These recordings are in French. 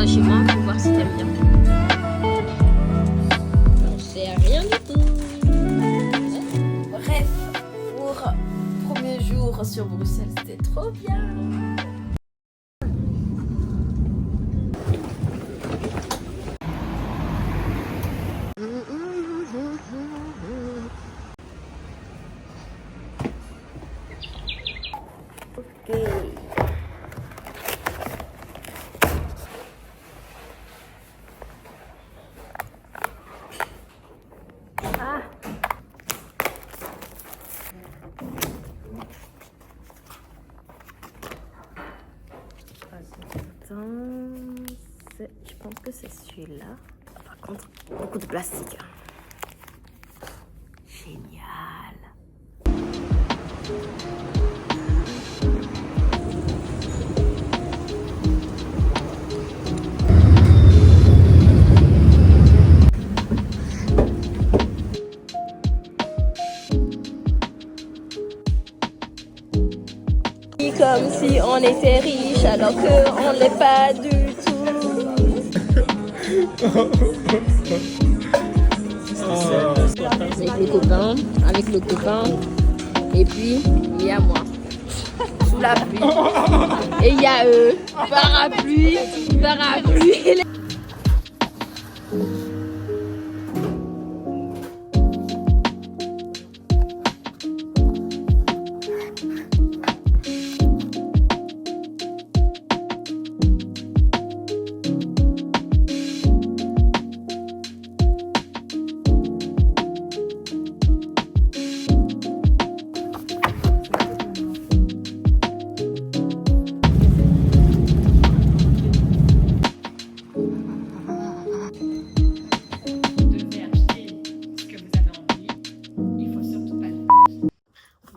chez moi pour voir si t'aimes bien. Non, c'est rien du tout. Bref, pour premier jour sur Bruxelles, c'était trop bien. Ok. Ah. Je pense que c'est celui-là. Par contre, beaucoup de plastique. Génial. Comme si on était riche alors qu'on ne l'est pas du tout. Avec le copain, et puis il y a moi. Sous la pluie. Et il y a eux. Parapluie.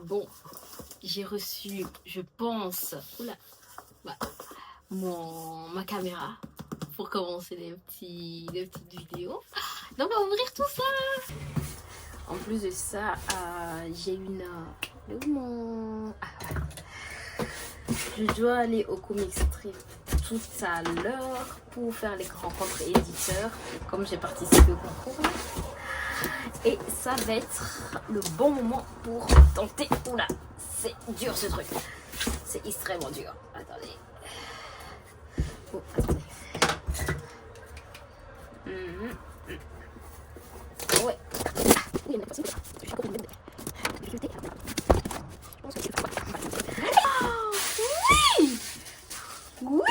Bon, j'ai reçu, je pense, ma caméra pour commencer les petites vidéos. Donc on va ouvrir tout ça. En plus de ça, j'ai une... Je dois aller au Comic Strip tout à l'heure pour faire les rencontres éditeurs, comme j'ai participé au concours. Et ça va être le bon moment pour tenter. Oula, c'est dur ce truc. C'est extrêmement dur. Attendez. Oh, attendez. Ouais. Oui.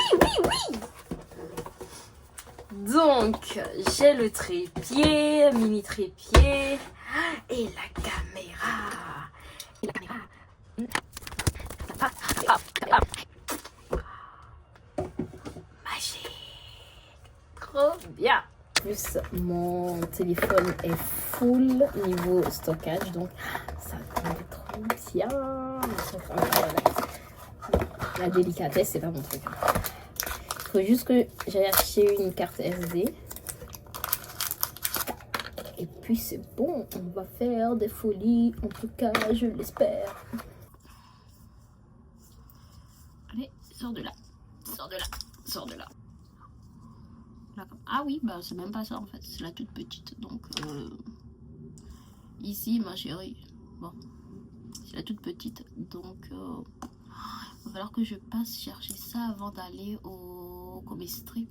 Donc, j'ai le trépied, mini trépied et la caméra. Magique. Trop bien. Plus mon téléphone est full niveau stockage, donc ça va être trop bien. La délicatesse, c'est pas mon truc. Il faut juste que j'aille acheter une carte SD. Et puis c'est bon, on va faire des folies, en tout cas, je l'espère. Allez, sors de là. Là, ah oui, bah c'est même pas ça en fait, c'est la toute petite. Donc ici, ma chérie, bon, c'est la toute petite. Donc il va falloir que je passe chercher ça avant d'aller au Comic Strip.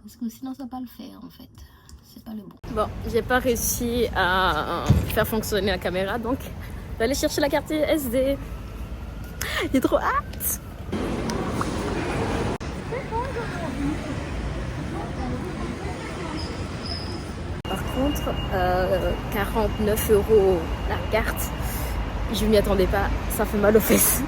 Parce que sinon ça va pas le faire en fait. C'est pas le bon. Bon, j'ai pas réussi à faire fonctionner la caméra, donc je vais aller chercher la carte SD. J'ai trop hâte. Par contre, 49 € la carte. Je m'y attendais pas, ça fait mal aux fesses.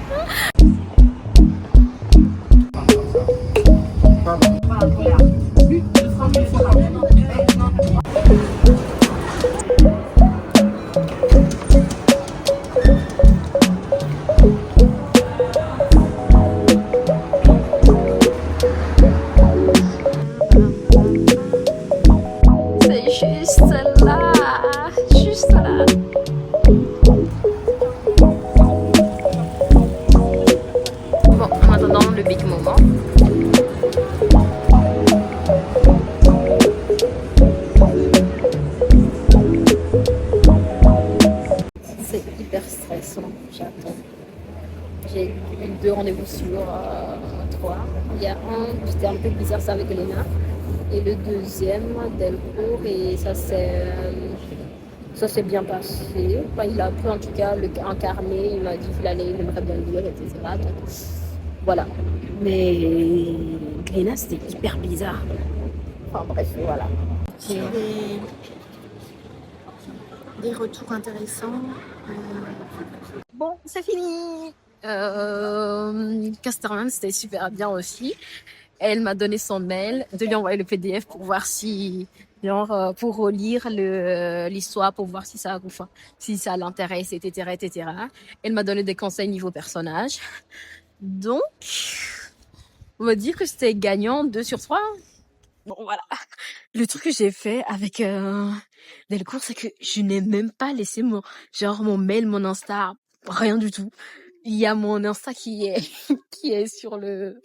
C'est juste là. Bon, en attendant le big moment. sur 3. Il y a un, c'était un peu bizarre, ça avec Léna. Et le deuxième, Delcourt, et ça s'est bien passé. Enfin, il a pu en tout cas incarner, il m'a dit qu'il aimerait bien le lire, etc. Donc, voilà. Mais Glénat, c'était hyper bizarre. Enfin bref, voilà. Des retours intéressants. Bon, c'est fini. Casterman, c'était super bien aussi. Elle m'a donné son mail, de lui envoyer le PDF pour voir si, pour relire l'histoire, pour voir si ça l'intéresse, etc., etc. Elle m'a donné des conseils niveau personnage. Donc, on va dire que c'était gagnant 2 sur 3. Bon, voilà. Le truc que j'ai fait avec Delcourt, c'est que je n'ai même pas laissé mon mail, mon Insta, rien du tout. Il y a mon Insta qui est sur le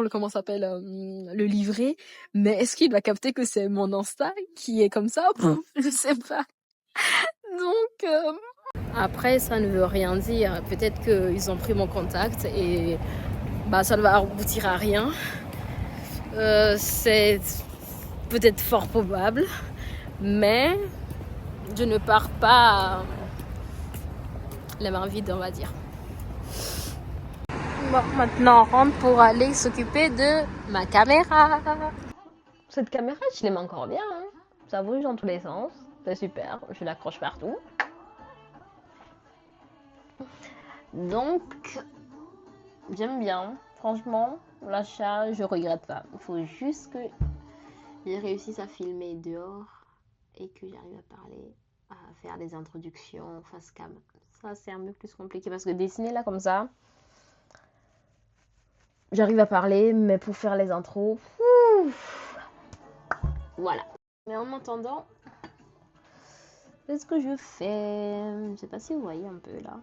comment ça s'appelle le livret, mais est-ce qu'il va capter que c'est mon Insta qui est comme ça? Je sais pas. Donc après, ça ne veut rien dire. Peut-être qu'ils ont pris mon contact et ça ne va aboutir à rien. C'est peut-être fort probable, mais je ne pars pas la main vide, on va dire. Bon, maintenant on rentre pour aller s'occuper de ma caméra. Cette caméra, je l'aime encore bien. Hein. Ça bouge dans tous les sens. C'est super. Je l'accroche partout. Donc, j'aime bien. Franchement, l'achat, je regrette pas. Il faut juste que j'ai réussi à filmer dehors et que j'arrive à parler, à faire des introductions face cam. Ça, c'est un peu plus compliqué parce que dessiner là comme ça, j'arrive à parler, mais pour faire les intros, voilà. Mais en attendant, c'est ce que je fais. Je sais pas si vous voyez un peu là.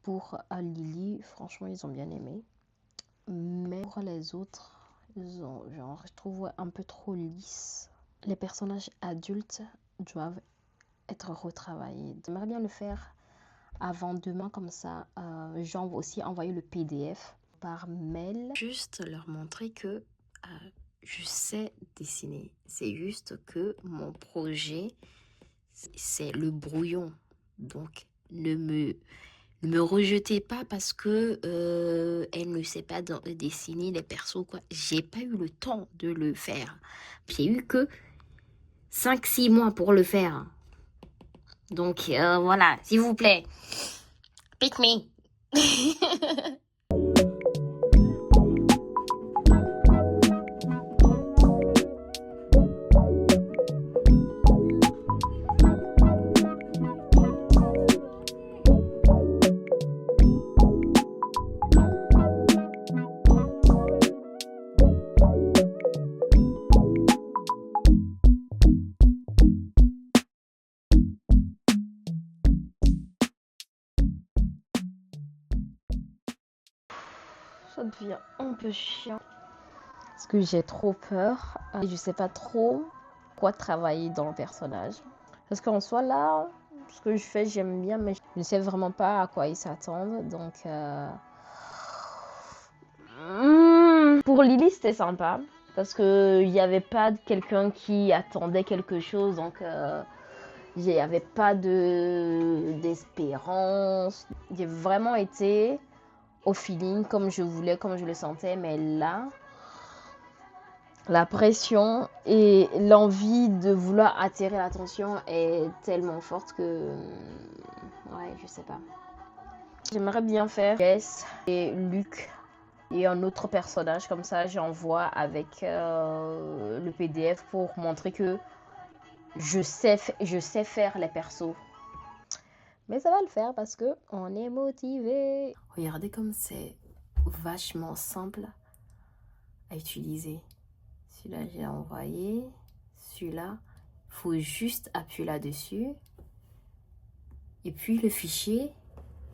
Pour Lily, franchement, ils ont bien aimé. Mais pour les autres, ils ont, je trouve un peu trop lisse. Les personnages adultes doivent être retravaillés. J'aimerais bien le faire avant demain, comme ça, j'envoie aussi envoyer le PDF par mail. Juste leur montrer que je sais dessiner. C'est juste que mon projet, c'est le brouillon. Donc, ne me rejetez pas parce que elle ne sait pas dessiner les persos, quoi. J'ai pas eu le temps de le faire. J'ai eu que 5-6 mois pour le faire. Donc voilà, s'il vous plaît. Pick me. Ça devient un peu chiant parce que j'ai trop peur et je sais pas trop quoi travailler dans le personnage. Parce qu'en soi là, ce que je fais j'aime bien, mais je ne sais vraiment pas à quoi ils s'attendent. Donc pour Lily c'était sympa parce que il n'y avait pas quelqu'un qui attendait quelque chose, donc il n'y avait pas d'espérance. J'ai vraiment été au feeling, comme je voulais, comme je le sentais, mais là, la pression et l'envie de vouloir attirer l'attention est tellement forte que, ouais, je sais pas. J'aimerais bien faire Jess et Luc et un autre personnage, comme ça j'envoie avec le PDF pour montrer que je sais faire les persos. Mais ça va le faire parce que on est motivé. Regardez comme c'est vachement simple à utiliser. Celui-là, j'ai envoyé. Celui-là, il faut juste appuyer là-dessus. Et puis le fichier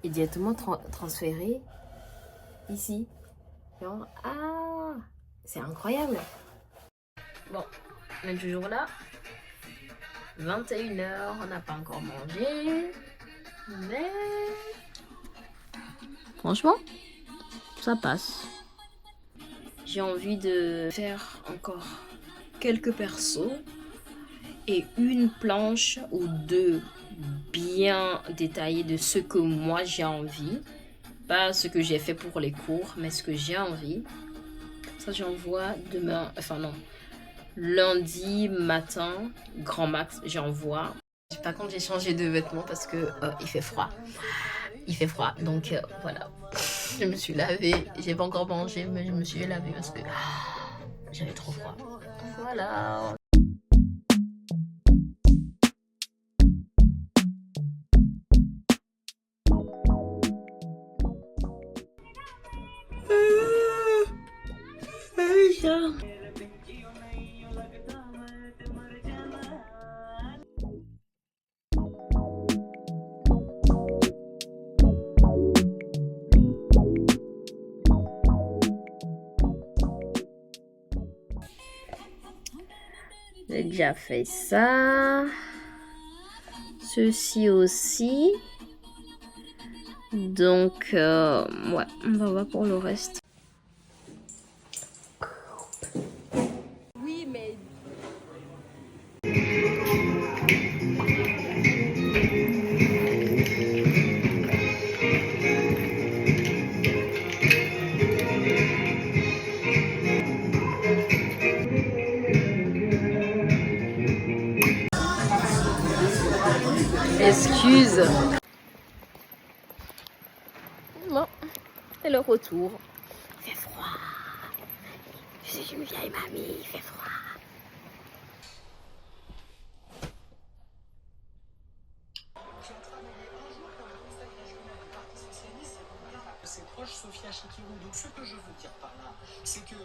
est directement transféré ici. Genre, ah, c'est incroyable. Bon, on est toujours là. 21h, on n'a pas encore mangé. Mais franchement, ça passe. J'ai envie de faire encore quelques persos et une planche ou deux bien détaillées de ce que moi j'ai envie. Pas ce que j'ai fait pour les cours, mais ce que j'ai envie. Ça, j'envoie demain, enfin non, lundi matin, grand max, j'envoie. Par contre, j'ai changé de vêtements parce que il fait froid. Il fait froid, donc voilà. Je me suis lavée, j'ai pas encore mangé, mais je me suis lavée parce que j'avais trop froid. Voilà. J'ai déjà fait ça. Ceci aussi. Donc, ouais, on va voir pour le reste. Oui, mais Excuse. Bon, c'est le retour. Il fait froid. Je suis une vieille mamie, il fait froid. C'est proche Sofia Chikirou. Donc ce que je veux dire par là, c'est que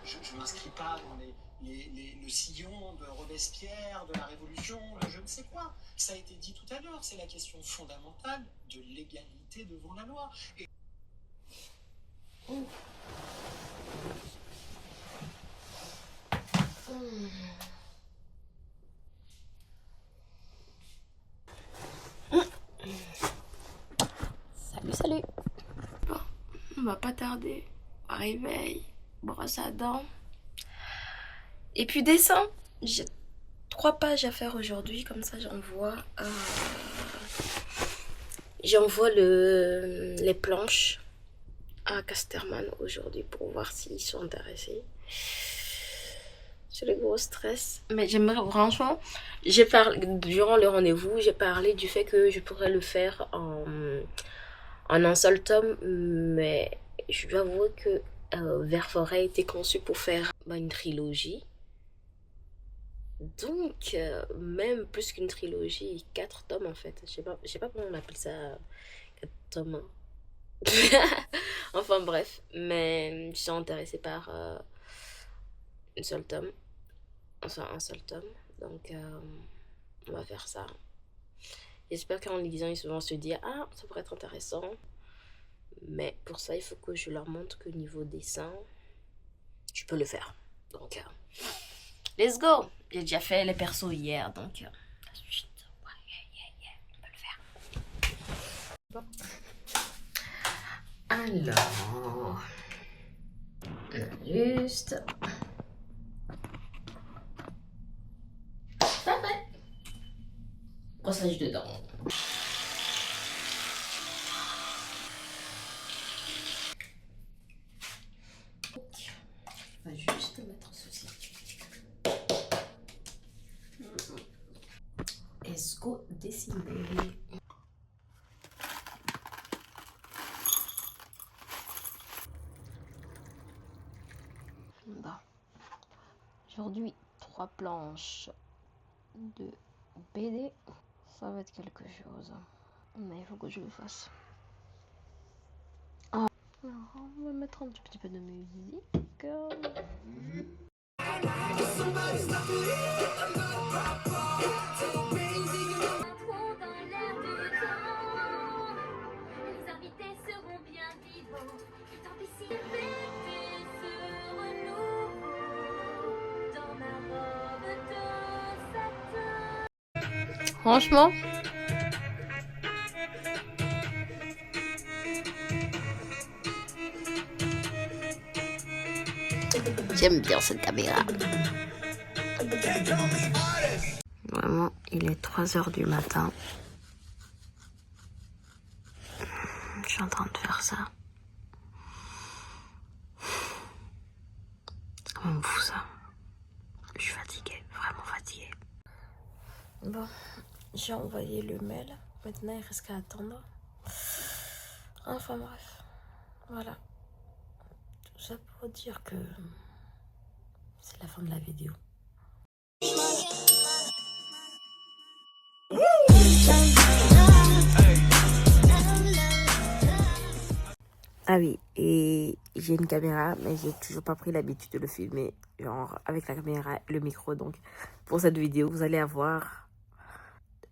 je ne m'inscris pas dans le sillon de Robespierre, de la Révolution, de je ne sais quoi. Ça a été dit tout à l'heure, c'est la question fondamentale de l'égalité devant la loi. Et... Salut, salut. Bon, on va pas tarder. Réveil, brosse à dents. Et puis dessin. J'ai 3 pages à faire aujourd'hui, comme ça j'envoie les planches à Casterman aujourd'hui pour voir s'ils sont intéressés. C'est le gros stress. Mais j'aimerais franchement, j'ai parlé durant le rendez-vous, j'ai parlé du fait que je pourrais le faire en un seul tome, mais je dois avouer que Verforêt a été conçu pour faire une trilogie. Donc, même plus qu'une trilogie, 4 tomes en fait. Je sais pas comment on appelle ça, 4 tomes. Enfin bref, mais je suis intéressée par une seule tome. Enfin, un seul tome. Donc, on va faire ça. J'espère qu'en lisant, ils vont se dire, ah, ça pourrait être intéressant. Mais pour ça, il faut que je leur montre que niveau dessin, je peux le faire. Donc, let's go! J'ai déjà fait les persos hier, donc la suite, on peut le faire. Bon. Alors, juste... Pas prêt. Brossage de dents. On va juste mettre ceci. Let's go dessiner. Bon. Aujourd'hui, 3 planches de BD. Ça va être quelque chose. Mais il faut que je le fasse. Ah. Alors, on va mettre un petit peu de musique. Franchement. J'aime bien cette caméra. Vraiment, il est 3h du matin. Je suis en train de faire ça. C'est quand même fou ça. Je suis fatiguée, vraiment fatiguée. Bon, j'ai envoyé le mail. Maintenant, il reste qu'à attendre. Enfin bref, voilà. Tout ça pour dire que c'est la fin de la vidéo. Ah oui, et j'ai une caméra, mais j'ai toujours pas pris l'habitude de le filmer, genre avec la caméra et le micro. Donc pour cette vidéo, vous allez avoir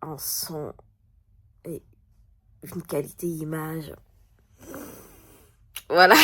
un son et une qualité image. Voilà.